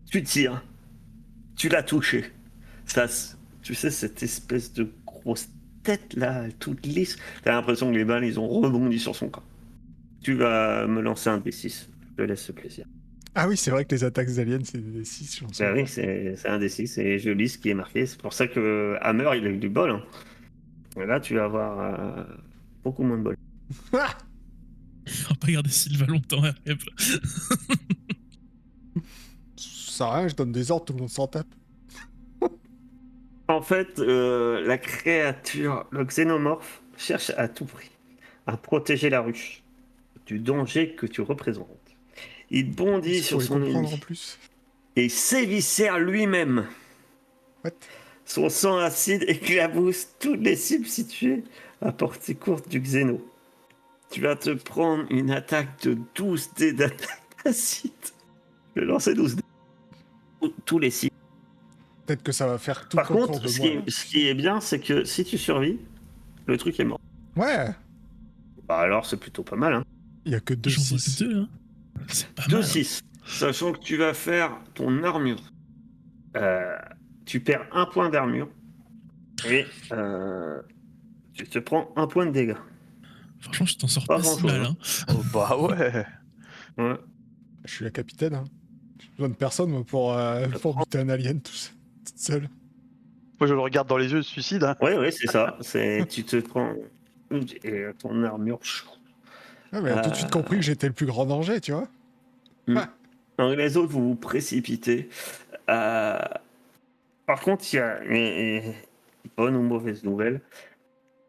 Tu tires. Tu l'as touché. Ça, tu sais, cette espèce de grosse tête là, toute lisse. T'as l'impression que les balles, ils ont rebondi sur son corps. Tu vas me lancer un D6. Je te laisse ce plaisir. Ah oui, c'est vrai que les attaques aliens, c'est des 6, j'en sais Bah oui, pas. c'est un D6 et je lis ce qui est marqué. C'est pour ça que Hammer, il a eu du bol. Hein. Et là, tu vas avoir beaucoup moins de bol. Ah, On va pas garder Sylvain longtemps à rêve. ça sert à rien, je donne des ordres, tout le monde s'en tape. En fait, la créature, le xénomorphe, cherche à tout prix à protéger la ruche du danger que tu représentes. Il bondit Il faut sur les son comprendre en ennemi plus. et s'éviscère lui-même. What? Son sang acide éclabousse toutes les cibles situées à portée courte du xéno. Tu vas te prendre une attaque de 12 dés d'attaque acide. Je vais lancer 12 dés. Tous les cibles. Peut-être que ça va faire tout Par autour contre, de ce moi. qui est bien, c'est que si tu survis, le truc est mort. Ouais, Bah alors, c'est plutôt pas mal. Hein. il y a que 2 J'en vois que 6. 2, hein. C'est pas mal. 2-6. Sachant que tu vas faire ton armure. Tu perds 1 point d'armure. Et tu te prends 1 point de dégâts. Franchement, je t'en sors Pas pas si grand-chose, mal. hein. Hein. Oh, bah ouais. Ouais. Je suis la capitaine, hein. J'ai besoin de personne, moi, pour buter un alien toute seule. Moi je le regarde dans les yeux, ce suicide. Hein. Ouais, c'est ça. Tu te prends et ton armure. Ah, mais elle a tout de suite compris que j'étais le plus grand danger, tu vois. Ah. Donc, les autres, vous vous précipitez. Par contre, il y a une bonne ou mauvaise nouvelle.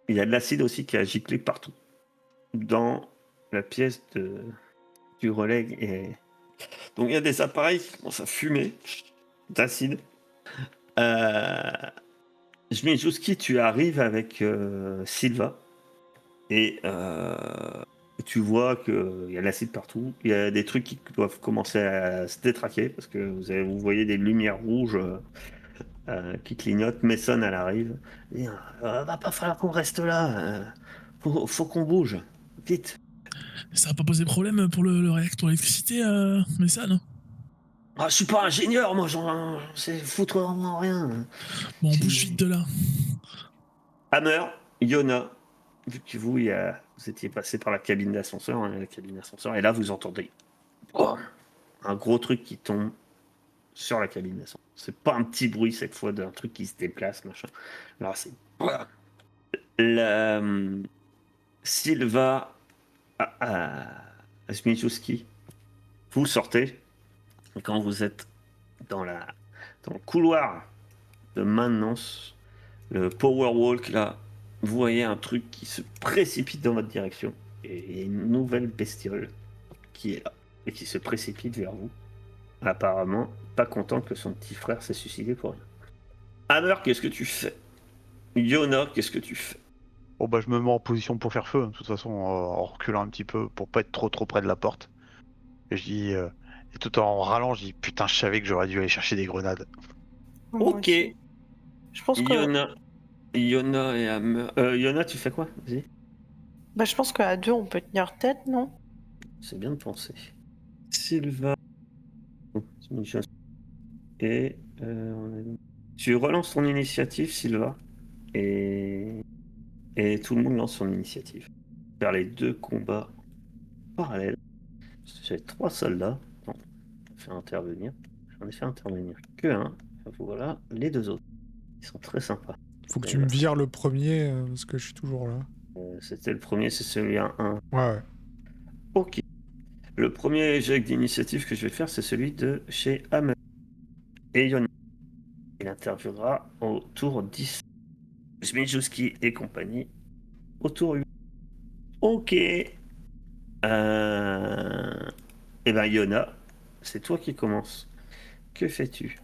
Il y a de l'acide aussi qui a giclé partout. Dans la pièce du relais. Donc il y a des appareils qui commencent à fumer d'acide. Zmijowski, tu arrives avec Silva et tu vois qu'il y a de l'acide partout. Il y a des trucs qui doivent commencer à se détraquer parce que vous voyez des lumières rouges qui clignotent. Mason, elle arrive. Et, va pas falloir qu'on reste là. Faut qu'on bouge. Vite. Ça va pas poser problème pour le réacteur d'électricité, mais ça, non? Ah, je suis pas ingénieur, moi, j'en sais foutre vraiment rien. Bon, on bouge vite de là. Hammer, Yona, vu que vous étiez passé par la cabine d'ascenseur, et là vous entendez un gros truc qui tombe sur la cabine d'ascenseur. C'est pas un petit bruit cette fois d'un truc qui se déplace, machin. Là, c'est. La Silva Zmijowski, vous sortez, et quand vous êtes dans le couloir de maintenance, le power walk là, vous voyez un truc qui se précipite dans votre direction et il y a une nouvelle bestiole qui est là et qui se précipite vers vous. Apparemment, pas content que son petit frère s'est suicidé pour rien. Hammer, qu'est-ce que tu fais? Yona, qu'est-ce que tu fais? Bon bah je me mets en position pour faire feu, de toute façon en reculant un petit peu pour pas être trop près de la porte. Et je dis, et tout en râlant, je dis putain je savais que j'aurais dû aller chercher des grenades. Moi Ok, aussi. Je pense que, Yona et Hammer. Yona, tu fais quoi? Vas-y. bah, je pense qu'à 2 on peut tenir tête, non? C'est bien de penser. Silva. Et tu relances ton initiative, Silva. Et tout le monde lance son initiative. Faire les 2 combats parallèles. J'avais 3 soldats. Non, j'en ai fait intervenir que un. Voilà les 2 autres. Ils sont très sympas. Faut que tu me vires le premier, parce que je suis toujours là. C'était le premier, c'est celui à 1. Ouais. Ok. Le premier jet d'initiative que je vais faire, c'est celui de chez Hammer. Et Yon. Il interviendra au tour 10. Zmijowski et compagnie au tour 8. Ok. Eh ben Yona, c'est toi qui commence. Que fais-tu?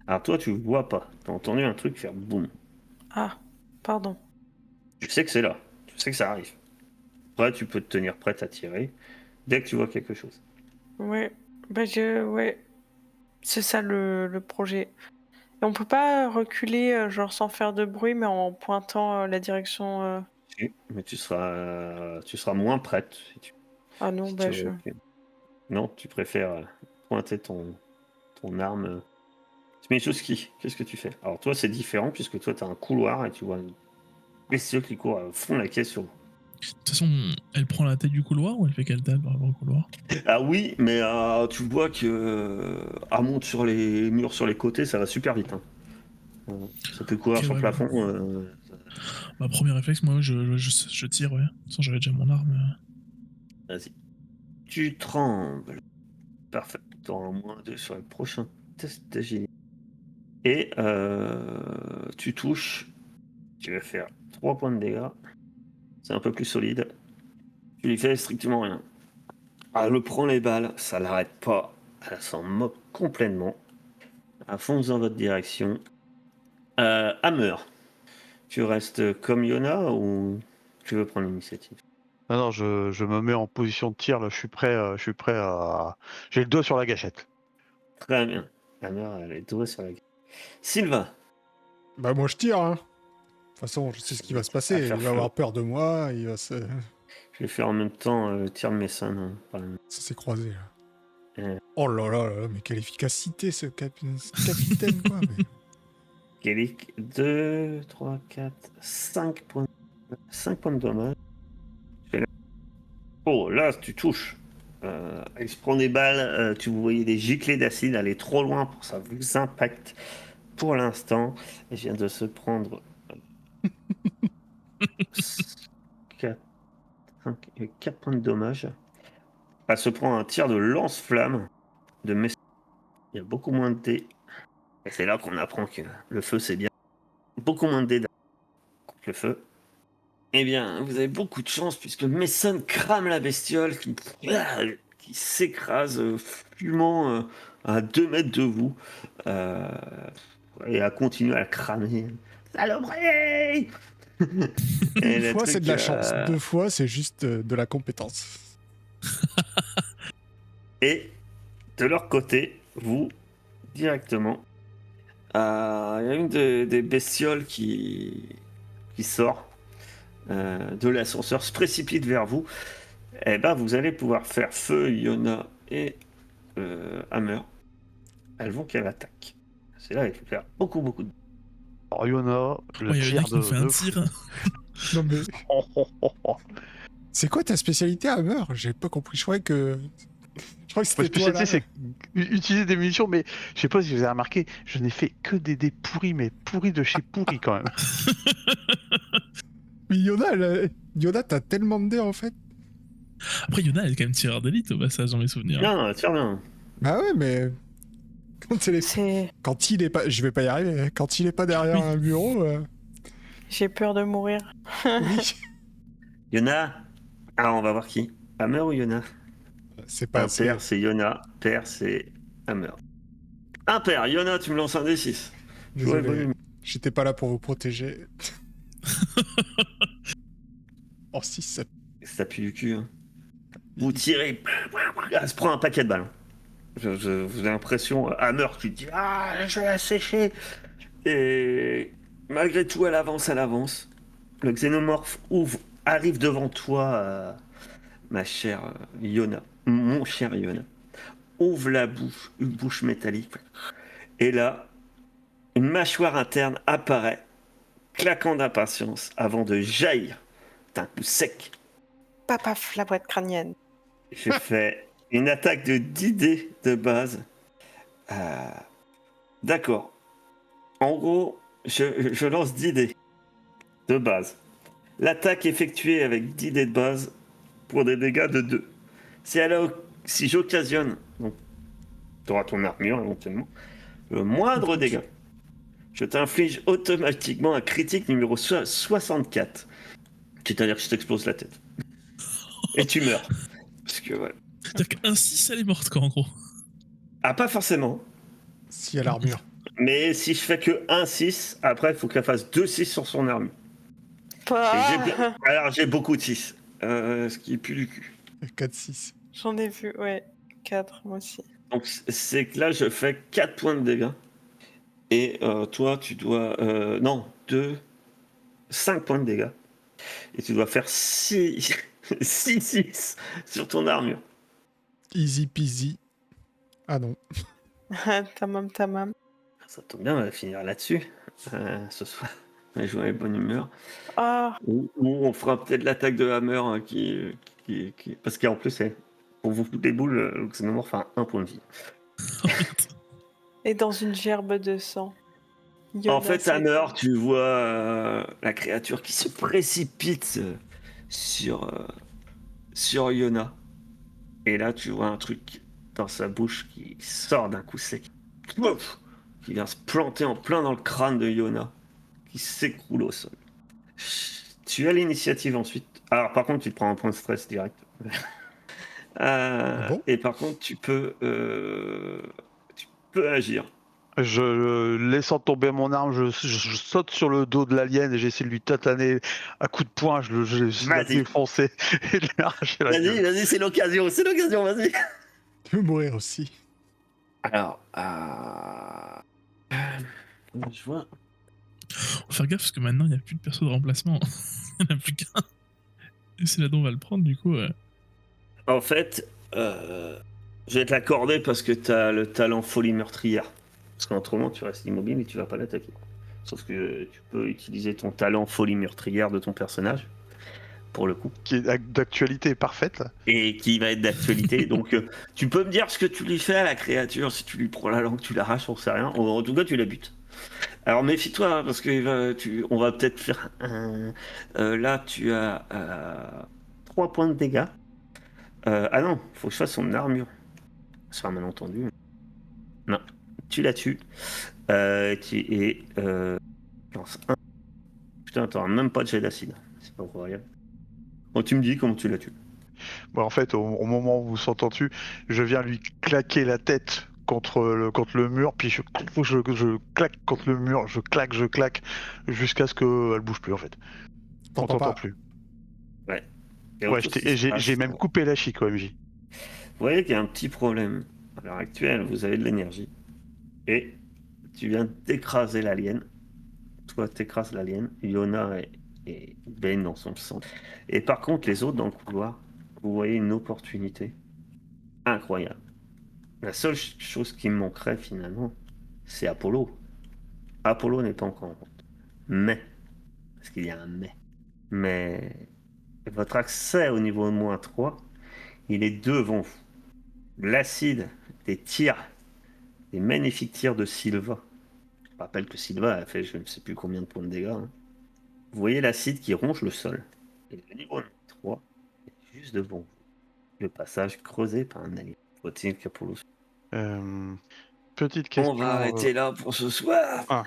Alors toi, tu vois pas. T'as entendu un truc faire boum. Ah, pardon. Tu sais que c'est là. Tu sais que ça arrive. Après, tu peux te tenir prête à tirer dès que tu vois quelque chose. Ouais. Ouais. C'est ça le projet. Et on peut pas reculer, genre sans faire de bruit, mais en pointant la direction. Si, mais tu seras moins prête Ah non, si bah tu je. recules. Non, tu préfères pointer ton arme. Mais Joski, qu'est-ce que tu fais? Alors toi, c'est différent puisque toi, tu as un couloir et tu vois une bestiole qui court à fond la caisse sur vous. De toute façon, elle prend la tête du couloir ou elle fait quelle tête par rapport au couloir? Ah oui, mais tu vois que monte sur les murs sur les côtés, ça va super vite. Hein. Ça peut courir Ok, sur le ouais, plafond. bah, premier réflexe, moi, je tire, ouais. De toute façon, j'avais déjà mon arme. Vas-y. Tu trembles. Parfait. Tu auras un -2 sur le prochain test d'agilité. Et tu touches. Tu vas faire 3 points de dégâts. C'est un peu plus solide. Tu lui fais strictement rien. Elle prend les balles, ça l'arrête pas. Elle s'en moque complètement. Elle fonce dans votre direction. Hammer, tu restes comme Yona ou tu veux prendre l'initiative? Non, je me mets en position de tir, là, je suis prêt à... J'ai le doigt sur la gâchette. Très bien. Hammer, elle est douée sur la gueule. Sylvain, Bah moi je tire, hein. De toute façon, je sais ce qui va se à passer. faire Il va feu. avoir peur de moi, il va se... Je vais faire en même temps le tir de Mason. Hein, Ça s'est croisé, là. Euh. Oh là là là, mais quelle efficacité, ce capitaine, quoi. Mais... Kélik, 2, 3, 4, 5 points. 5 points de dommage. Oh, là, tu touches. Il se prend des balles. Tu voyais des giclées d'acide aller trop loin pour ça vous impacte pour l'instant. Il vient de se prendre 4 points de dommage. Elle se prend un tir de lance-flamme de Messi. Il y a beaucoup moins de dés. Et c'est là qu'on apprend que le feu, c'est bien. Beaucoup moins de dés contre le feu. Eh bien, vous avez beaucoup de chance puisque Mason crame la bestiole qui s'écrase, fumant à 2 mètres de vous. Et a continué à la cramer. Saloperie. Et Une le fois, c'est truc, de la chance. 2 fois, c'est juste de la compétence. Et de leur côté, vous, directement, il y a une des bestioles qui sort de l'ascenseur, se précipite vers vous. Et ben, vous allez pouvoir faire feu, Yona et Hammer. Elles vont qu'elle attaque. C'est là qu'il faut faire beaucoup de... Alors Yona, le Oh, il y a tir qui nous fait un de tir. Non mais, Oh, oh, oh, oh. c'est quoi ta spécialité, Hammer? J'ai pas compris. Je crois que Ma c'était toi, là. spécialité, c'est utiliser des munitions, mais je sais pas si vous avez remarqué, je n'ai fait que des dés pourris, mais pourris de chez pourris quand même. Mais Yona, t'as tellement de dés, en fait. Après, Yona, elle est quand même tireur d'élite au passage dans mes souvenirs. Bien, tiens bien. Bah ouais, mais... C'est. Quand il est pas... Je vais pas y arriver. Hein. Quand il est pas derrière Oui. un bureau... J'ai peur de mourir. Oui. Yona. Alors, on va voir qui. Hammer ou Yona? C'est pas... Impair, c'est Yona. Pair, c'est Hammer. Impair, Yona, tu me lances un D6. Jouer Désolé. volume. J'étais pas là pour vous protéger. Oh, si, ça... Ça pue du cul. Hein. Vous tirez. Elle se prend un paquet de balles. Vous avez l'impression, Hammer, tu te dis ah, je vais la sécher. Et malgré tout, elle avance. Le xénomorphe arrive devant toi, ma chère Yona, mon cher Yona. Ouvre la bouche, une bouche métallique. Et là, une mâchoire interne apparaît, claquant d'impatience, avant de jaillir d'un coup sec. Papaf, la boîte crânienne. Je fais une attaque de 10 dés de base. D'accord. En gros, je lance 10 dés de base. L'attaque effectuée avec 10 dés de base pour des dégâts de 2. Si j'occasionne, donc tu auras ton armure éventuellement, le moindre dégât, je t'inflige automatiquement un critique numéro 64. C'est-à-dire que je t'explose la tête. Et tu meurs. Parce que voilà. C'est-à-dire qu'un 6, elle est morte, quoi, en gros. Ah, pas forcément. Si, à l'armure. Mais si je fais que 1-6, après, il faut qu'elle fasse 2-6 sur son armure. Pas. Alors, j'ai beaucoup de 6. ce qui pue du cul. 4-6. J'en ai vu, ouais. 4, moi aussi. Donc c'est que là, je fais 4 points de dégâts. Et toi, tu dois... non, 5 points de dégâts. Et tu dois faire 6 sur ton armure. Easy peasy. Ah non. Tamam. Ça tombe bien, on va finir là-dessus ce soir. On va jouer avec bonne humeur. Ah, Ou on fera peut-être l'attaque de Hammer parce qu'en plus, pour vous foutre des boules, le Xenomorph a 1 point de vie. et dans une gerbe de sang. Yona, En fait, c'est Hammer, toi. tu vois la créature qui se précipite sur Yona. Et là, tu vois un truc dans sa bouche qui sort d'un coup sec. Pouf, qui vient se planter en plein dans le crâne de Yona, qui s'écroule au sol. Tu as l'initiative ensuite. Alors, par contre, tu te prends un point de stress direct. Ah bon? Et par contre, tu peux agir. Je laissant tomber mon arme, je saute sur le dos de l'alien et j'essaie de lui tataner à coups de poing, je la Vas-y. défoncer et de lui arracher la gueule. Vas-y, c'est l'occasion, vas-y. Tu veux mourir aussi. Alors, je vois. Faut faire gaffe parce que maintenant il n'y a plus de perso de remplacement. Il n'y en a plus qu'un. Et c'est là dont on va le prendre du coup. En fait, je vais te l'accorder parce que tu as le talent folie meurtrière. Parce qu'autrement, tu restes immobile et tu vas pas l'attaquer. Sauf que tu peux utiliser ton talent folie meurtrière de ton personnage, pour le coup. Qui est d'actualité parfaite. Et qui va être d'actualité. Donc, tu peux me dire ce que tu lui fais à la créature, si tu lui prends la langue, tu l'arraches, on sait rien. En tout cas, tu la butes. Alors, méfie-toi, hein, parce que on va peut-être faire un... là, tu as 3 points de dégâts. Ah non, faut que je fasse son armure. C'est un malentendu. Non, tu la tues. Lance 1. Putain, t'auras même pas de jet d'acide. C'est pas incroyable. Bon, tu me dis comment tu la tues. Bon, en fait, au moment où vous s'entend dessus, je viens lui claquer la tête contre le mur, puis je claque contre le mur, je claque, jusqu'à ce qu'elle bouge plus en fait. On T'entends t'entend pas. plus. Ouais. Et Ouais, autre chose qui se passe, j'ai même coupé la chic au MJ. Vous voyez qu'il y a un petit problème. À l'heure actuelle, vous avez de l'énergie. Et tu viens d'écraser l'alien. Toi, t'écrases l'alien. Yona et baigne dans son sang. Et par contre, les autres dans le couloir, vous voyez une opportunité incroyable. La seule chose qui me manquerait finalement, c'est Apollo. Apollo n'est pas encore en route. Mais, parce qu'il y a un mais votre accès au niveau -3, il est devant vous. L'acide des tirs, des magnifiques tirs de Silva. Je rappelle que Silva a fait je ne sais plus combien de points de dégâts. Hein. Vous voyez l'acide qui ronge le sol. Et le niveau 3 est juste devant vous. Le passage creusé par un alien. Faut-il qu'Apollo... Petite question. On va arrêter là pour ce soir. Ah.